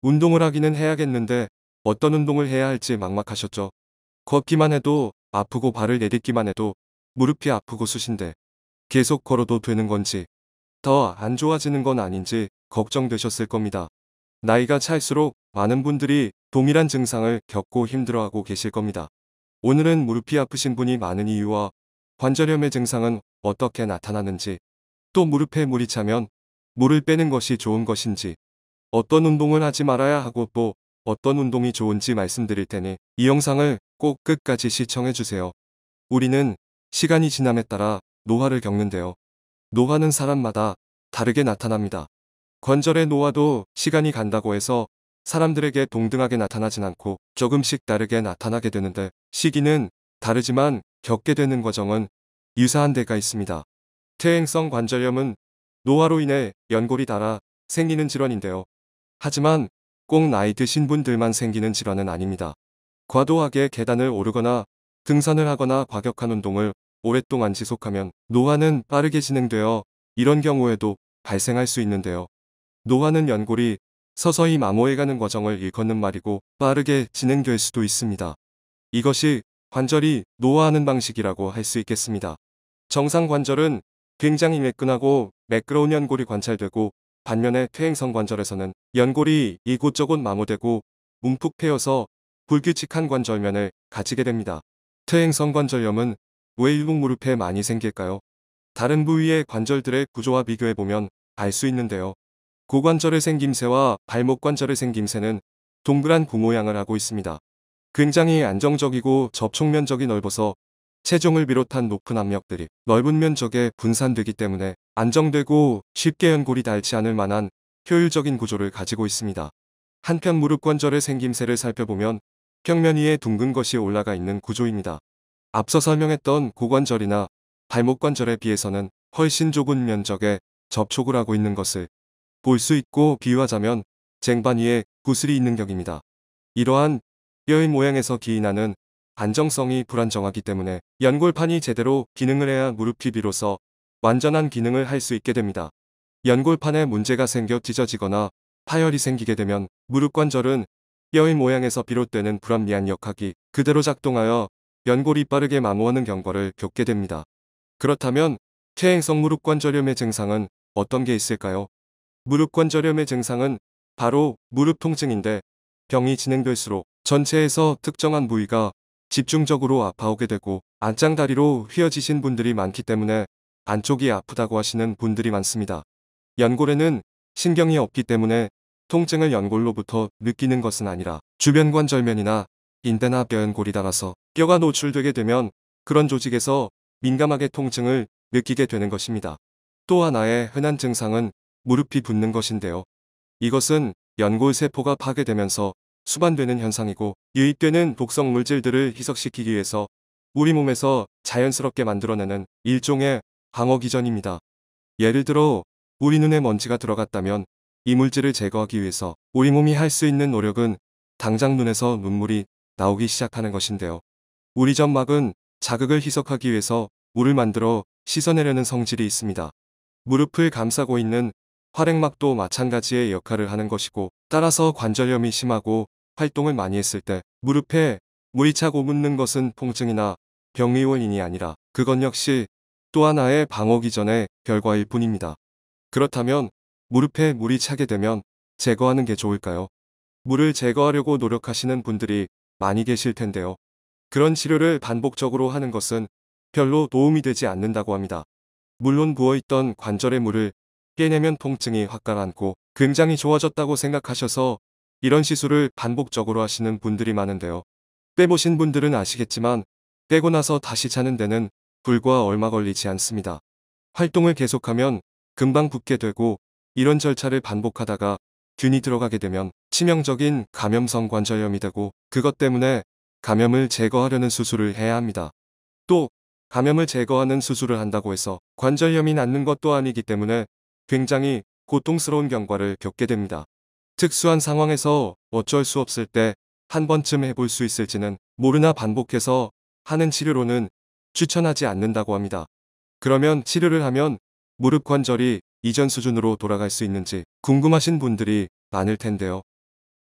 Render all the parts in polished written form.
운동을 하기는 해야겠는데 어떤 운동을 해야 할지 막막하셨죠. 걷기만 해도 아프고 발을 내딛기만 해도 무릎이 아프고 쑤신데 계속 걸어도 되는 건지 더 안 좋아지는 건 아닌지 걱정되셨을 겁니다. 나이가 찰수록 많은 분들이 동일한 증상을 겪고 힘들어하고 계실 겁니다. 오늘은 무릎이 아프신 분이 많은 이유와 관절염의 증상은 어떻게 나타나는지, 또 무릎에 물이 차면 물을 빼는 것이 좋은 것인지, 어떤 운동을 하지 말아야 하고 또 어떤 운동이 좋은지 말씀드릴 테니 이 영상을 꼭 끝까지 시청해주세요. 우리는 시간이 지남에 따라 노화를 겪는데요. 노화는 사람마다 다르게 나타납니다. 관절의 노화도 시간이 간다고 해서 사람들에게 동등하게 나타나진 않고 조금씩 다르게 나타나게 되는데, 시기는 다르지만 겪게 되는 과정은 유사한 데가 있습니다. 퇴행성 관절염은 노화로 인해 연골이 닳아 생기는 질환인데요. 하지만 꼭 나이 드신 분들만 생기는 질환은 아닙니다. 과도하게 계단을 오르거나 등산을 하거나 과격한 운동을 오랫동안 지속하면 노화는 빠르게 진행되어 이런 경우에도 발생할 수 있는데요. 노화는 연골이 서서히 마모해가는 과정을 일컫는 말이고 빠르게 진행될 수도 있습니다. 이것이 관절이 노화하는 방식이라고 할 수 있겠습니다. 정상 관절은 굉장히 매끈하고 매끄러운 연골이 관찰되고, 반면에 퇴행성 관절에서는 연골이 이곳저곳 마모되고 움푹 패여서 불규칙한 관절면을 가지게 됩니다. 퇴행성 관절염은 왜 일국 무릎에 많이 생길까요? 다른 부위의 관절들의 구조와 비교해보면 알 수 있는데요. 고관절의 생김새와 발목 관절의 생김새는 동그란 구 모양을 하고 있습니다. 굉장히 안정적이고 접촉 면적이 넓어서 체중을 비롯한 높은 압력들이 넓은 면적에 분산되기 때문에 안정되고 쉽게 연골이 닳지 않을 만한 효율적인 구조를 가지고 있습니다. 한편 무릎 관절의 생김새를 살펴보면 평면 위에 둥근 것이 올라가 있는 구조입니다. 앞서 설명했던 고관절이나 발목 관절에 비해서는 훨씬 좁은 면적에 접촉을 하고 있는 것을 볼 수 있고, 비유하자면 쟁반 위에 구슬이 있는 격입니다. 이러한 뼈의 모양에서 기인하는 안정성이 불안정하기 때문에 연골판이 제대로 기능을 해야 무릎이 비로소 완전한 기능을 할 수 있게 됩니다. 연골판에 문제가 생겨 찢어지거나 파열이 생기게 되면 무릎 관절은 뼈의 모양에서 비롯되는 불합리한 역학이 그대로 작동하여 연골이 빠르게 마모하는 경과를 겪게 됩니다. 그렇다면 퇴행성 무릎 관절염의 증상은 어떤 게 있을까요? 무릎 관절염의 증상은 바로 무릎 통증인데, 병이 진행될수록 전체에서 특정한 부위가 집중적으로 아파오게 되고 안짱다리로 휘어지신 분들이 많기 때문에 안쪽이 아프다고 하시는 분들이 많습니다. 연골에는 신경이 없기 때문에 통증을 연골로부터 느끼는 것은 아니라 주변 관절면이나 인대나 뼈연골이 닳아서 뼈가 노출되게 되면 그런 조직에서 민감하게 통증을 느끼게 되는 것입니다. 또 하나의 흔한 증상은 무릎이 붓는 것인데요. 이것은 연골 세포가 파괴되면서 수반되는 현상이고, 유입되는 독성 물질들을 희석시키기 위해서 우리 몸에서 자연스럽게 만들어내는 일종의 방어 기전입니다. 예를 들어 우리 눈에 먼지가 들어갔다면 이 물질을 제거하기 위해서 우리 몸이 할 수 있는 노력은 당장 눈에서 눈물이 나오기 시작하는 것인데요. 우리 점막은 자극을 희석하기 위해서 물을 만들어 씻어내려는 성질이 있습니다. 무릎을 감싸고 있는 활액막도 마찬가지의 역할을 하는 것이고, 따라서 관절염이 심하고 활동을 많이 했을 때 무릎에 물이 차고 묻는 것은 통증이나 병의 원인이 아니라 그건 역시 또 하나의 방어 기전의 결과일 뿐입니다. 그렇다면 무릎에 물이 차게 되면 제거하는 게 좋을까요? 물을 제거하려고 노력하시는 분들이 많이 계실 텐데요. 그런 치료를 반복적으로 하는 것은 별로 도움이 되지 않는다고 합니다. 물론 부어있던 관절의 물을 빼내면 통증이 확 가라앉고 굉장히 좋아졌다고 생각하셔서 이런 시술을 반복적으로 하시는 분들이 많은데요. 빼보신 분들은 아시겠지만 빼고 나서 다시 차는 데는 불과 얼마 걸리지 않습니다. 활동을 계속하면 금방 붓게 되고, 이런 절차를 반복하다가 균이 들어가게 되면 치명적인 감염성 관절염이 되고, 그것 때문에 감염을 제거하려는 수술을 해야 합니다. 또 감염을 제거하는 수술을 한다고 해서 관절염이 낫는 것도 아니기 때문에 굉장히 고통스러운 경과를 겪게 됩니다. 특수한 상황에서 어쩔 수 없을 때 한 번쯤 해볼 수 있을지는 모르나 반복해서 하는 치료로는 추천하지 않는다고 합니다. 그러면 치료를 하면 무릎 관절이 이전 수준으로 돌아갈 수 있는지 궁금하신 분들이 많을 텐데요.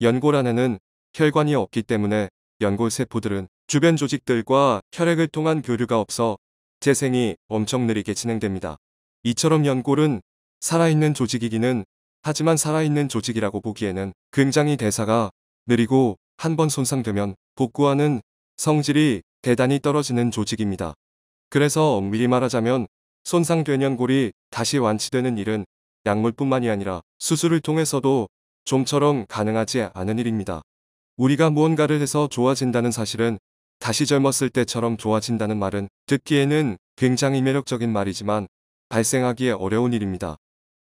연골 안에는 혈관이 없기 때문에 연골 세포들은 주변 조직들과 혈액을 통한 교류가 없어 재생이 엄청 느리게 진행됩니다. 이처럼 연골은 살아있는 조직이기는 하지만 살아있는 조직이라고 보기에는 굉장히 대사가 느리고 한 번 손상되면 복구하는 성질이 대단히 떨어지는 조직입니다. 그래서 엄밀히 말하자면 손상된 연골이 다시 완치되는 일은 약물뿐만이 아니라 수술을 통해서도 좀처럼 가능하지 않은 일입니다. 우리가 무언가를 해서 좋아진다는 사실은 다시 젊었을 때처럼 좋아진다는 말은 듣기에는 굉장히 매력적인 말이지만 발생하기에 어려운 일입니다.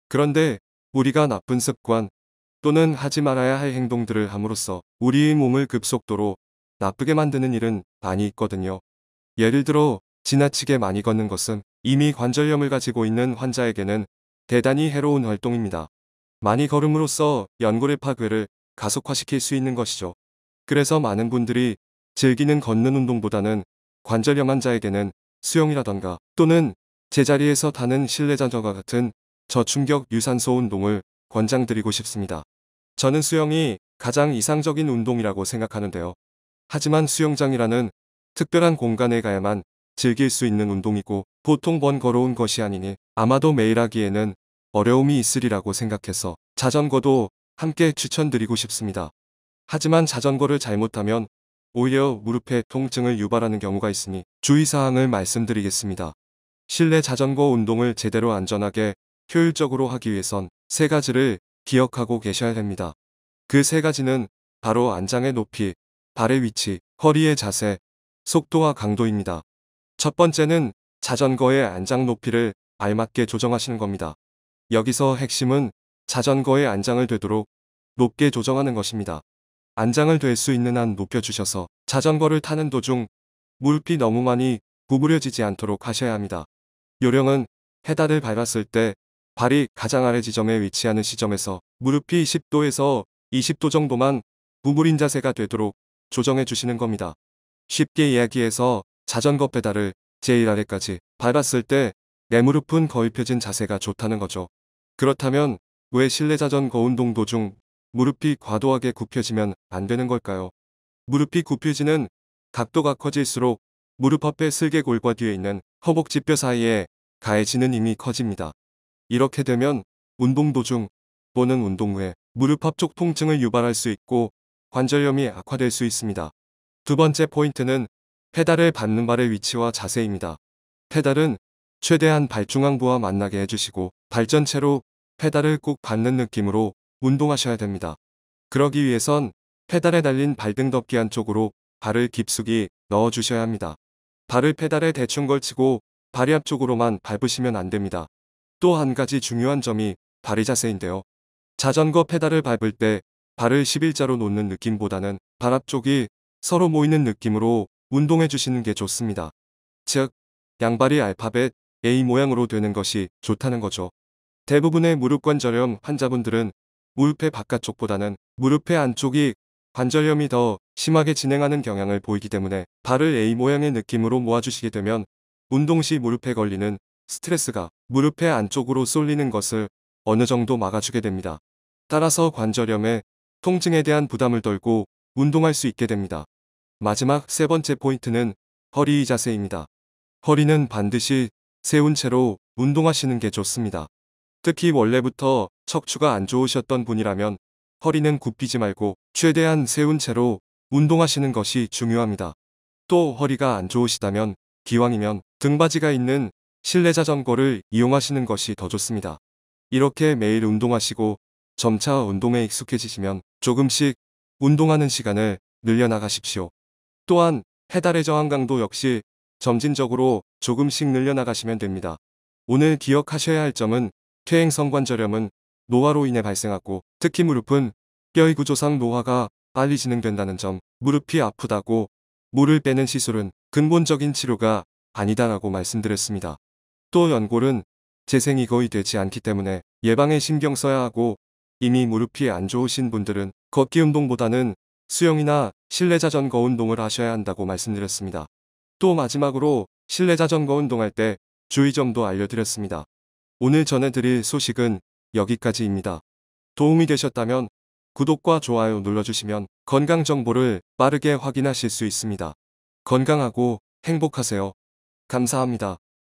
그런데 우리가 나쁜 습관 또는 하지 말아야 할 행동들을 함으로써 우리의 몸을 급속도로 나쁘게 만드는 일은 많이 있거든요. 예를 들어 지나치게 많이 걷는 것은 이미 관절염을 가지고 있는 환자에게는 대단히 해로운 활동입니다. 많이 걸음으로써 연골의 파괴를 가속화시킬 수 있는 것이죠. 그래서 많은 분들이 즐기는 걷는 운동보다는 관절염 환자에게는 수영이라던가 또는 제자리에서 타는 실내 자전거와 같은 저충격 유산소 운동을 권장드리고 싶습니다. 저는 수영이 가장 이상적인 운동이라고 생각하는데요. 하지만 수영장이라는 특별한 공간에 가야만 즐길 수 있는 운동이고 보통 번거로운 것이 아니니 아마도 매일 하기에는 어려움이 있으리라고 생각해서 자전거도 함께 추천드리고 싶습니다. 하지만 자전거를 잘못하면 오히려 무릎에 통증을 유발하는 경우가 있으니 주의사항을 말씀드리겠습니다. 실내 자전거 운동을 제대로 안전하게 효율적으로 하기 위해선 세 가지를 기억하고 계셔야 됩니다. 그 세 가지는 바로 안장의 높이, 발의 위치, 허리의 자세, 속도와 강도입니다. 첫 번째는 자전거의 안장 높이를 알맞게 조정하시는 겁니다. 여기서 핵심은 자전거의 안장을 되도록 높게 조정하는 것입니다. 안장을 될 수 있는 한 높여주셔서 자전거를 타는 도중 무릎이 너무 많이 구부려지지 않도록 하셔야 합니다. 요령은 페달을 밟았을 때 발이 가장 아래 지점에 위치하는 시점에서 무릎이 10도에서 20도 정도만 구부린 자세가 되도록 조정해 주시는 겁니다. 쉽게 이야기해서 자전거 페달을 제일 아래까지 밟았을 때 내 무릎은 거의 펴진 자세가 좋다는 거죠. 그렇다면 왜 실내 자전거 운동 도중 무릎이 과도하게 굽혀지면 안 되는 걸까요? 무릎이 굽혀지는 각도가 커질수록 무릎 앞에 슬개골과 뒤에 있는 허벅지뼈 사이에 가해지는 힘이 커집니다. 이렇게 되면 운동 도중 또는 운동 후에 무릎 앞쪽 통증을 유발할 수 있고 관절염이 악화될 수 있습니다. 두 번째 포인트는 페달을 밟는 발의 위치와 자세입니다. 페달은 최대한 발중앙부와 만나게 해주시고 발 전체로 페달을 꾹 밟는 느낌으로 운동하셔야 됩니다. 그러기 위해선 페달에 달린 발등 덮개 안쪽으로 발을 깊숙이 넣어주셔야 합니다. 발을 페달에 대충 걸치고 발이 앞쪽으로만 밟으시면 안 됩니다. 또 한 가지 중요한 점이 발의 자세인데요. 자전거 페달을 밟을 때 발을 11자로 놓는 느낌보다는 발 앞쪽이 서로 모이는 느낌으로 운동해 주시는 게 좋습니다. 즉, 양발이 알파벳 A 모양으로 되는 것이 좋다는 거죠. 대부분의 무릎 관절염 환자분들은 무릎의 바깥쪽보다는 무릎의 안쪽이 관절염이 더 심하게 진행하는 경향을 보이기 때문에 발을 A 모양의 느낌으로 모아주시게 되면 운동 시 무릎에 걸리는 스트레스가 무릎의 안쪽으로 쏠리는 것을 어느 정도 막아주게 됩니다. 따라서 관절염에 통증에 대한 부담을 덜고 운동할 수 있게 됩니다. 마지막 세 번째 포인트는 허리 자세입니다. 허리는 반드시 세운 채로 운동하시는 게 좋습니다. 특히 원래부터 척추가 안 좋으셨던 분이라면 허리는 굽히지 말고 최대한 세운 채로 운동하시는 것이 중요합니다. 또 허리가 안 좋으시다면 기왕이면 등받이가 있는 실내 자전거를 이용하시는 것이 더 좋습니다. 이렇게 매일 운동하시고 점차 운동에 익숙해지시면 조금씩 운동하는 시간을 늘려나가십시오. 또한 페달의 저항 강도 역시 점진적으로 조금씩 늘려나가시면 됩니다. 오늘 기억하셔야 할 점은 퇴행성 관절염은 노화로 인해 발생하고 특히 무릎은 뼈의 구조상 노화가 빨리 진행된다는 점, 무릎이 아프다고 물을 빼는 시술은 근본적인 치료가 아니다라고 말씀드렸습니다. 또 연골은 재생이 거의 되지 않기 때문에 예방에 신경 써야 하고 이미 무릎이 안 좋으신 분들은 걷기 운동보다는 수영이나 실내 자전거 운동을 하셔야 한다고 말씀드렸습니다. 또 마지막으로 실내 자전거 운동할 때 주의점도 알려드렸습니다. 오늘 전해드릴 소식은 여기까지입니다. 도움이 되셨다면 구독과 좋아요 눌러주시면 건강 정보를 빠르게 확인하실 수 있습니다. 건강하고 행복하세요. 감사합니다.